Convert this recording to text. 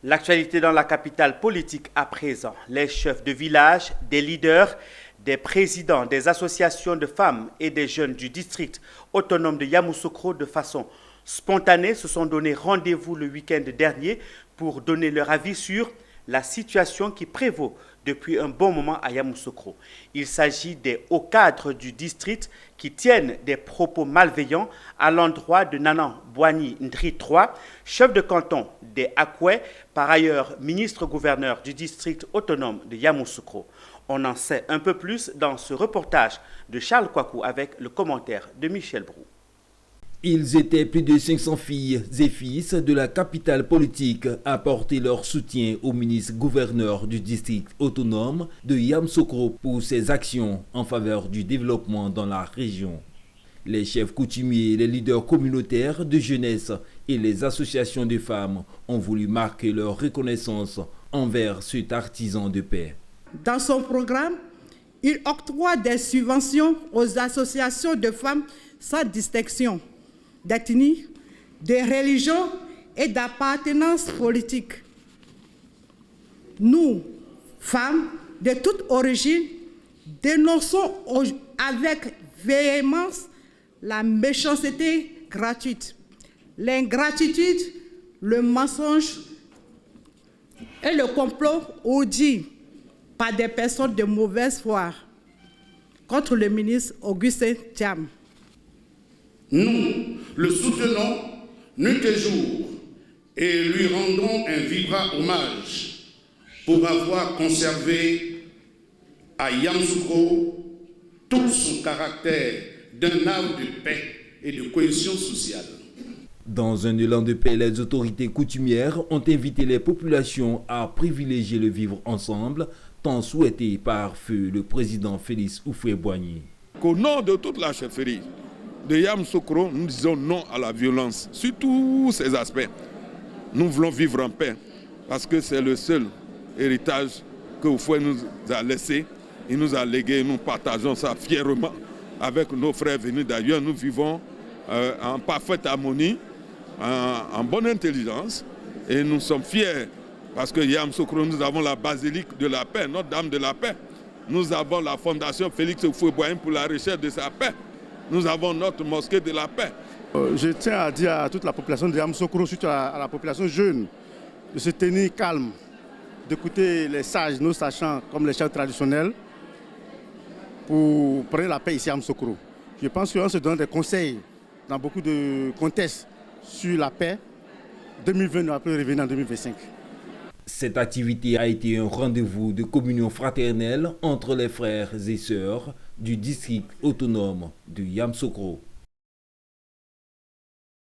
L'actualité dans la capitale politique à présent. Les chefs de village, des leaders, des présidents des associations de femmes et des jeunes du district autonome de Yamoussoukro de façon spontanée se sont donné rendez-vous le week-end dernier pour donner leur avis sur la situation qui prévaut depuis un bon moment à Yamoussoukro. Il s'agit des hauts cadres du district qui tiennent des propos malveillants à l'endroit de Nanan Boigny Ndri III, chef de canton des Akoué, par ailleurs ministre-gouverneur du district autonome de Yamoussoukro. On en sait un peu plus dans ce reportage de Charles Kouakou avec le commentaire de Michel Brou. Ils étaient plus de 500 filles et fils de la capitale politique à apporter leur soutien au ministre-gouverneur du district autonome de Yamoussoukro pour ses actions en faveur du développement dans la région. Les chefs coutumiers, les leaders communautaires de jeunesse et les associations de femmes ont voulu marquer leur reconnaissance envers cet artisan de paix. Dans son programme, il octroie des subventions aux associations de femmes sans distinction d'ethnie, de religion et d'appartenance politique. Nous, femmes de toute origine, dénonçons avec véhémence la méchanceté gratuite, l'ingratitude, le mensonge et le complot audit par des personnes de mauvaise foi contre le ministre Augustin Thiam. Nous le soutenons nuit et jour et lui rendons un vibrant hommage pour avoir conservé à Yamoussoukro tout son caractère d'un arbre de paix et de cohésion sociale. Dans un élan de paix, les autorités coutumières ont invité les populations à privilégier le vivre ensemble, tant souhaité par feu le président Félix Houphouët-Boigny. Qu'au nom de toute la chefferie de Yamoussoukro, nous disons non à la violence, sur tous ces aspects. Nous voulons vivre en paix, parce que c'est le seul héritage que Houphouët nous a laissé. Il nous a légué, nous partageons ça fièrement avec nos frères venus d'ailleurs. Nous vivons en parfaite harmonie, en bonne intelligence, et nous sommes fiers, parce que Yamoussoukro, nous avons la basilique de la paix, Notre-Dame de la paix. Nous avons la fondation Félix Houphouët-Boigny pour la recherche de sa paix. Nous avons notre mosquée de la paix. Je tiens à dire à toute la population de Yamoussoukro, surtout à la population jeune, de se tenir calme, d'écouter les sages, nos sachants comme les chefs traditionnels, pour prendre la paix ici à Yamoussoukro. Je pense qu'on se donne des conseils dans beaucoup de contextes sur la paix. 2020 nous a pu revenir en 2025. Cette activité a été un rendez-vous de communion fraternelle entre les frères et sœurs du district autonome de Yamoussoukro.